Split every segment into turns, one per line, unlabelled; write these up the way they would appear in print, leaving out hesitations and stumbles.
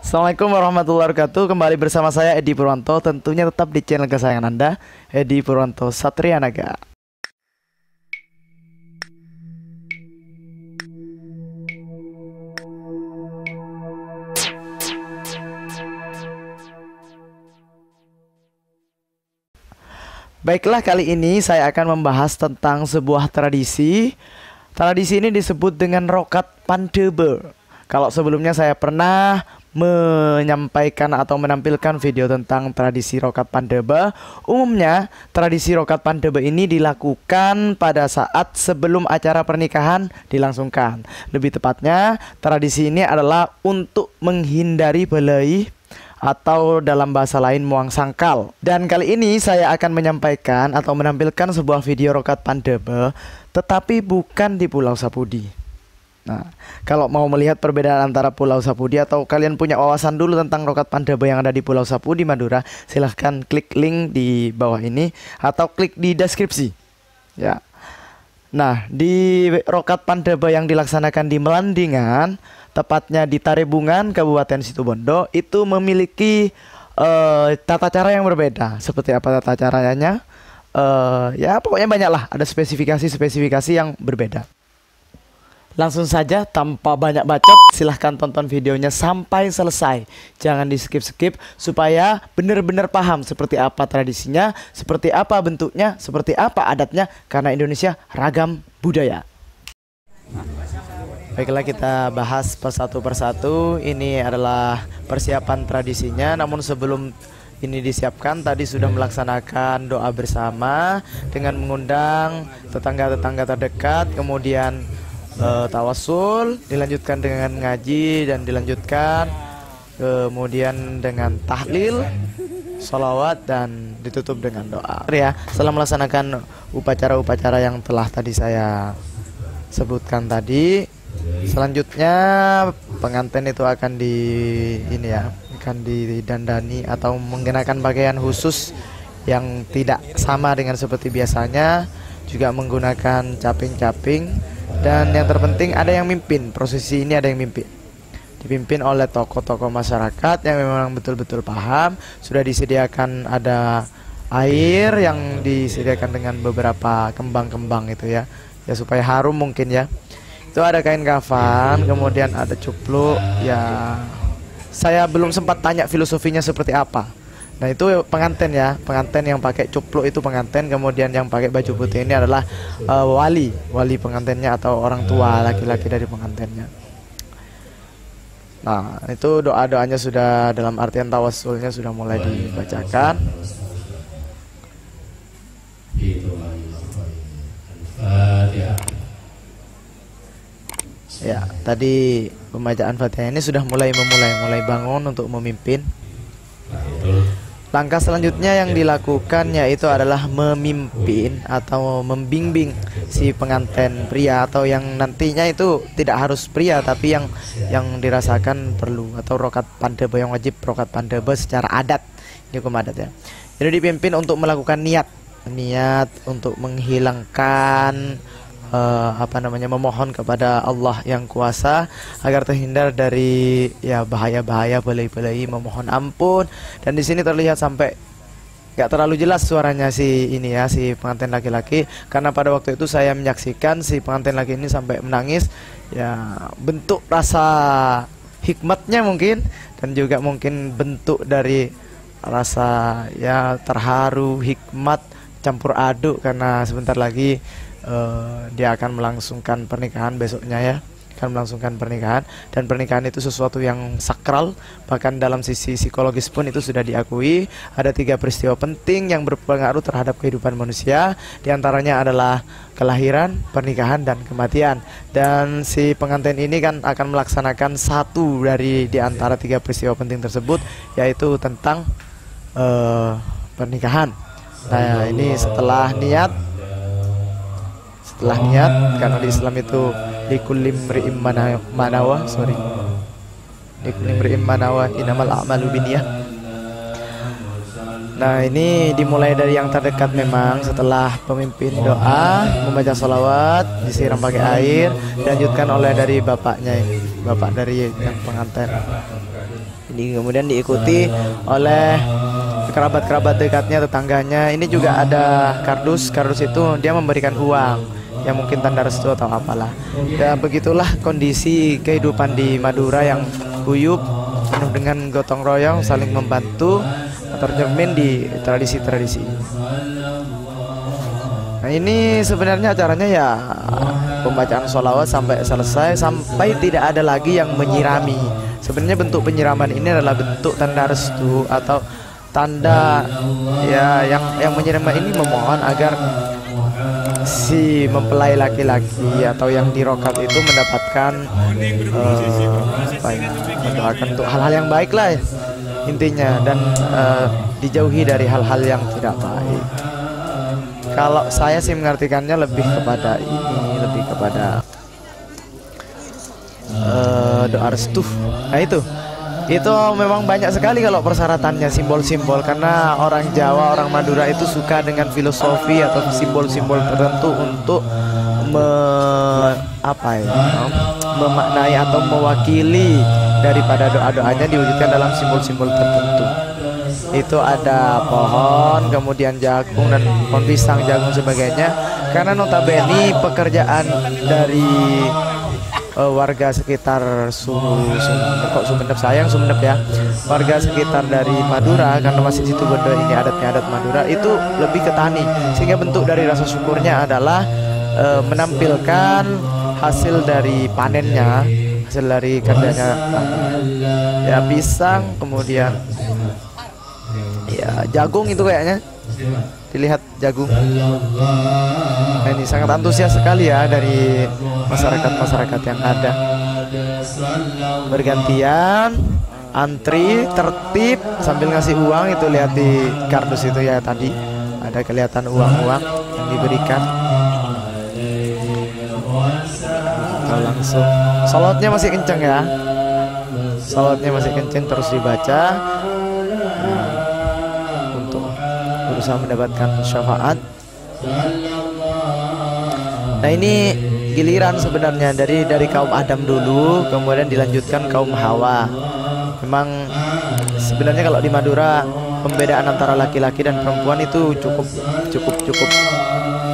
Assalamualaikum warahmatullahi wabarakatuh. Kembali bersama saya Edi Purwanto. Tentunya tetap di channel kesayangan Anda, Edi Purwanto Satria Naga. Baiklah, kali ini saya akan membahas tentang sebuah tradisi. Tradisi ini disebut dengan Rokat Pandebe. Kalau sebelumnya saya pernah menyampaikan atau menampilkan video tentang tradisi Rokat Pandebe. Umumnya tradisi Rokat Pandebe ini dilakukan pada saat sebelum acara pernikahan dilangsungkan. Lebih tepatnya, tradisi ini adalah untuk menghindari belai atau dalam bahasa lain muang sangkal. Dan kali ini saya akan menyampaikan atau menampilkan sebuah video Rokat Pandebe, tetapi bukan di Pulau Sapudi. Nah, kalau mau melihat perbedaan antara Pulau Sapudi atau kalian punya wawasan dulu tentang Rokat Pandebe yang ada di Pulau Sapudi, Madura, silahkan klik link di bawah ini atau klik di deskripsi. Ya. Nah, di Rokat Pandebe yang dilaksanakan di Melandingan, tepatnya di Tarebungan, Kabupaten Situbondo, itu memiliki tata cara yang berbeda. Seperti apa tata caranya? Ya pokoknya banyak lah, ada spesifikasi yang berbeda. Langsung saja tanpa banyak bacot, silahkan tonton videonya sampai selesai. Jangan di skip-skip supaya benar-benar paham seperti apa tradisinya, seperti apa bentuknya, seperti apa adatnya, karena Indonesia ragam budaya. Baiklah, kita bahas persatu persatu. Ini adalah persiapan tradisinya. Namun sebelum ini disiapkan, tadi sudah melaksanakan doa bersama dengan mengundang tetangga-tetangga terdekat. Kemudian tawasul, dilanjutkan dengan ngaji dan dilanjutkan kemudian dengan tahlil, sholawat, dan ditutup dengan doa. Ya, setelah melaksanakan upacara-upacara yang telah tadi saya sebutkan tadi, selanjutnya pengantin itu akan akan didandani atau mengenakan pakaian khusus yang tidak sama dengan seperti biasanya, juga menggunakan caping-caping, dan yang terpenting ada yang mimpin. Prosesi ini ada yang mimpin, dipimpin oleh tokoh-tokoh masyarakat yang memang betul-betul paham. Sudah disediakan ada air yang disediakan dengan beberapa kembang-kembang itu ya supaya harum mungkin ya. Itu ada kain kafan, kemudian ada cupluk. Ya, saya belum sempat tanya filosofinya seperti apa. Nah, itu pengantin ya, pengantin yang pakai cupluk itu pengantin, kemudian yang pakai baju putih ini adalah wali pengantinnya atau orang tua laki-laki dari pengantinnya. Nah, itu doa-doanya sudah dalam artian tawasulnya sudah mulai dibacakan. Ya, tadi pembacaan Fatihah ini sudah mulai bangun untuk memimpin. Langkah selanjutnya yang dilakukan yaitu adalah memimpin atau membimbing si pengantin pria, atau yang nantinya itu tidak harus pria tapi yang dirasakan perlu, atau Rokat Pandebe yang wajib Rokat Pandebe secara adat, ini hukum adat ya. Jadi dipimpin untuk melakukan niat untuk menghilangkan memohon kepada Allah yang kuasa agar terhindar dari ya bahaya-bahaya, belai-belai, memohon ampun. Dan di sini terlihat sampai gak terlalu jelas suaranya si pengantin laki-laki, karena pada waktu itu saya menyaksikan si pengantin laki ini sampai menangis. Ya, bentuk rasa hikmatnya mungkin, dan juga mungkin bentuk dari rasa ya terharu, hikmat campur aduk, karena sebentar lagi dia akan melangsungkan pernikahan besoknya ya, akan melangsungkan pernikahan. Dan pernikahan itu sesuatu yang sakral, bahkan dalam sisi psikologis pun itu sudah diakui. Ada 3 peristiwa penting yang berpengaruh terhadap kehidupan manusia, diantaranya adalah kelahiran, pernikahan, dan kematian. Dan si pengantin ini kan akan melaksanakan satu dari diantara 3 peristiwa penting tersebut, yaitu tentang pernikahan. Nah, ini setelah niat, karena di Islam itu likulli imri'in manawa, likulli imri'in manawa innamal a'malu binniyah. Nah, ini dimulai dari yang terdekat memang. Setelah pemimpin doa, membaca sholawat, disiram pakai air, dilanjutkan oleh dari bapaknya ini. bapak dari yang pengantin. Ini kemudian diikuti oleh kerabat-kerabat dekatnya, tetangganya. Ini juga ada kardus. Kardus itu dia memberikan uang, yang mungkin tanda restu atau apalah. Ya begitulah kondisi kehidupan di Madura yang guyup, penuh dengan gotong royong, saling membantu, tercermin di tradisi-tradisi. Nah ini sebenarnya acaranya ya pembacaan sholawat sampai selesai, sampai tidak ada lagi yang menyirami. Sebenarnya bentuk penyiraman ini adalah bentuk tanda restu atau tanda ya yang menyiraman ini memohon agar si mempelai laki-laki atau yang dirokat itu mendapatkan mendoakan untuk hal-hal yang baik lah intinya, dan dijauhi dari hal-hal yang tidak baik. Kalau saya sih mengartikannya lebih kepada ini, lebih kepada doa restu. Nah itu memang banyak sekali kalau persyaratannya, simbol-simbol, karena orang Jawa, orang Madura itu suka dengan filosofi atau simbol-simbol tertentu untuk memaknai atau mewakili daripada doa-doanya diwujudkan dalam simbol-simbol tertentu. Itu ada pohon, kemudian jagung dan pohon pisang, jagung sebagainya, karena notabene pekerjaan dari warga sekitar Sumenep, Sumenep ya, warga sekitar dari Madura, karena masih Situbondo ini adatnya adat Madura, itu lebih ke tani, sehingga bentuk dari rasa syukurnya adalah menampilkan hasil dari panennya, hasil dari kerjanya ya, pisang, kemudian ya jagung itu kayaknya dilihat jagung. Nah, ini sangat antusias sekali ya dari masyarakat yang ada, bergantian antri tertib sambil ngasih uang. Itu lihat di kardus itu ya, tadi ada kelihatan uang-uang yang diberikan. Langsung salawatnya masih kenceng ya, salawatnya masih kenceng, terus dibaca untuk berusaha mendapatkan syafaat. Nah ini giliran sebenarnya dari kaum Adam dulu, kemudian dilanjutkan kaum Hawa. Memang sebenarnya kalau di Madura pembedaan antara laki-laki dan perempuan itu cukup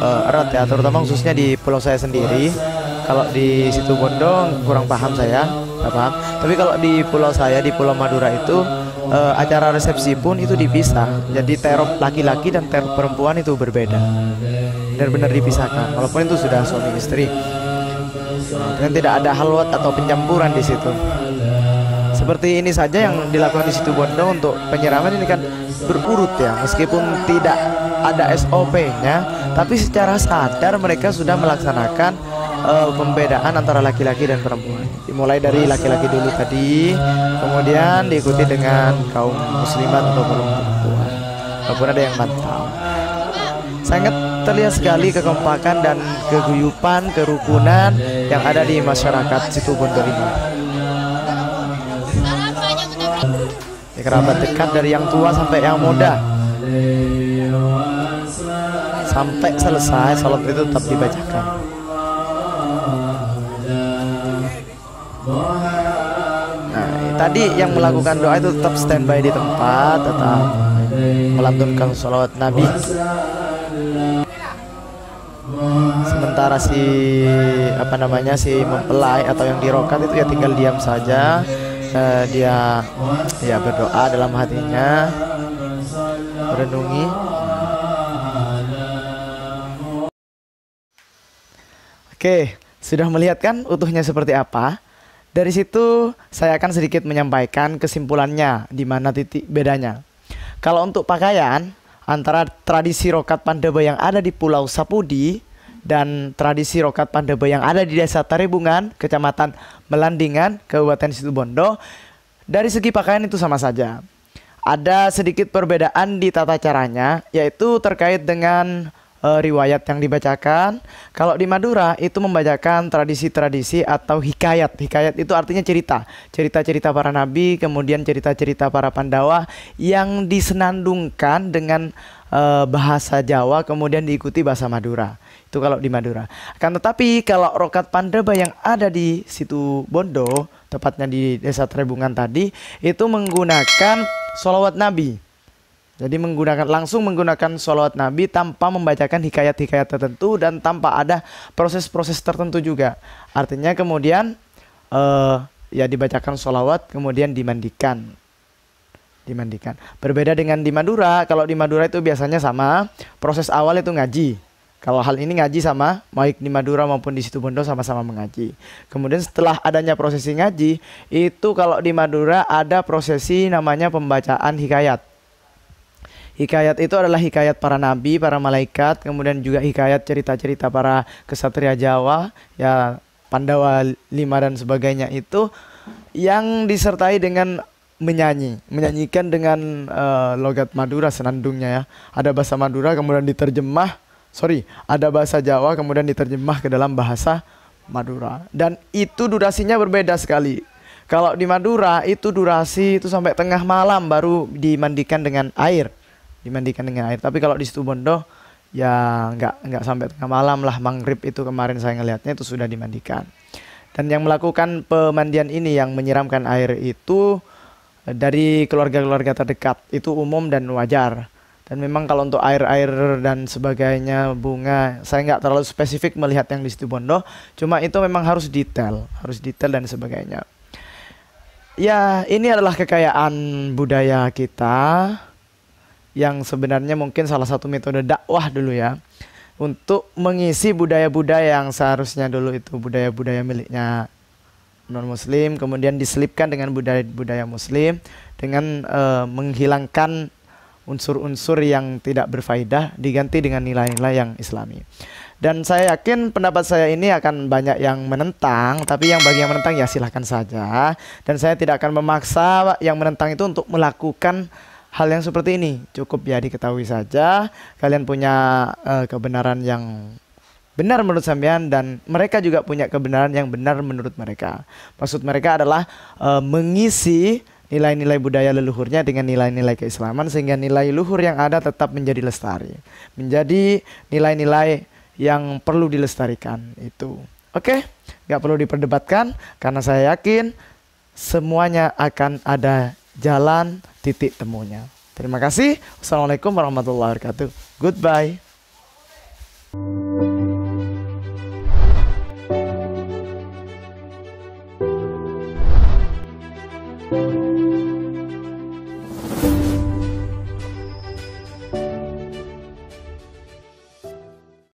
erat ya, terutama khususnya di pulau saya sendiri. Kalau di Situbondo kurang paham saya, nggak paham. Tapi kalau di pulau saya, di Pulau Madura itu acara resepsi pun itu dipisah. Jadi terop laki-laki dan terop perempuan itu berbeda, benar-benar dipisahkan. Walaupun itu sudah suami istri, dan tidak ada halwat atau pencampuran di situ. Seperti ini saja yang dilakukan di Situbondo untuk penyiraman ini kan berurut ya, meskipun tidak ada SOP-nya, tapi secara sadar mereka sudah melaksanakan pembedaan antara laki-laki dan perempuan. Dimulai dari laki-laki dulu tadi, kemudian diikuti dengan kaum muslimat atau perempuan, walaupun ada yang mantap. Sangat terlihat sekali kekompakan dan keguyupan, kerukunan yang ada di masyarakat Situbondo ini. Kerabat dekat dari yang tua sampai yang muda, sampai selesai salat itu tetap dibacakan. Nah, tadi yang melakukan doa itu tetap standby di tempat, tetap melantunkan sholawat Nabi. Sementara si si mempelai atau yang dirokat itu ya tinggal diam saja. Dia ya berdoa dalam hatinya, merenungi. Oke, sudah melihat kan utuhnya seperti apa? Dari situ saya akan sedikit menyampaikan kesimpulannya, di mana titik bedanya. Kalau untuk pakaian, antara tradisi rokat Pandeba yang ada di Pulau Sapudi dan tradisi rokat Pandeba yang ada di Desa Tarebungan, Kecamatan Melandingan, Kabupaten Situbondo, dari segi pakaian itu sama saja. Ada sedikit perbedaan di tata caranya, yaitu terkait dengan riwayat yang dibacakan. Kalau di Madura itu membacakan tradisi-tradisi atau hikayat. Hikayat itu artinya cerita. Cerita-cerita para nabi, kemudian cerita-cerita para Pandawa yang disenandungkan dengan bahasa Jawa, kemudian diikuti bahasa Madura. Itu kalau di Madura. Akan tetapi kalau rokat Pandeba yang ada di Situbondo tepatnya di Desa Trebungan tadi, itu menggunakan sholawat Nabi. Jadi langsung menggunakan sholawat Nabi tanpa membacakan hikayat-hikayat tertentu dan tanpa ada proses-proses tertentu juga. Artinya kemudian ya dibacakan sholawat kemudian dimandikan. Berbeda dengan di Madura. Kalau di Madura itu biasanya sama, proses awal itu ngaji. Kalau hal ini ngaji sama, baik di Madura maupun di Situbondo sama-sama mengaji. Kemudian setelah adanya prosesi ngaji, itu kalau di Madura ada prosesi namanya pembacaan hikayat. Hikayat itu adalah hikayat para nabi, para malaikat, kemudian juga hikayat cerita-cerita para kesatria Jawa, ya Pandawa 5 dan sebagainya itu yang disertai dengan menyanyikan dengan logat Madura senandungnya ya. Ada bahasa Madura kemudian diterjemah, ada bahasa Jawa kemudian diterjemah ke dalam bahasa Madura. Dan itu durasinya berbeda sekali. Kalau di Madura itu durasi itu sampai tengah malam baru dimandikan dengan air. Tapi kalau di Situbondo ya nggak sampai tengah malam lah, maghrib itu kemarin saya ngelihatnya itu sudah dimandikan. Dan yang melakukan pemandian ini yang menyiramkan air itu dari keluarga-keluarga terdekat, itu umum dan wajar. Dan memang kalau untuk air-air dan sebagainya, bunga, saya nggak terlalu spesifik melihat yang di Situbondo, cuma itu memang harus detail dan sebagainya. Ya, ini adalah kekayaan budaya kita yang sebenarnya mungkin salah satu metode dakwah dulu ya, untuk mengisi budaya-budaya yang seharusnya dulu itu budaya-budaya miliknya non-muslim, kemudian diselipkan dengan budaya-budaya muslim dengan menghilangkan unsur-unsur yang tidak berfaedah, diganti dengan nilai-nilai yang islami. Dan saya yakin pendapat saya ini akan banyak yang menentang, tapi bagi yang menentang ya silahkan saja. Dan saya tidak akan memaksa yang menentang itu untuk melakukan hal yang seperti ini. Cukup ya diketahui saja kalian punya kebenaran yang benar menurut sampean dan mereka juga punya kebenaran yang benar menurut mereka. Maksud mereka adalah mengisi nilai-nilai budaya leluhurnya dengan nilai-nilai keislaman sehingga nilai luhur yang ada tetap menjadi lestari. Menjadi nilai-nilai yang perlu dilestarikan itu. Oke, nggak perlu diperdebatkan karena saya yakin semuanya akan ada jalan titik temunya. Terima kasih. Wassalamualaikum warahmatullahi wabarakatuh. Goodbye.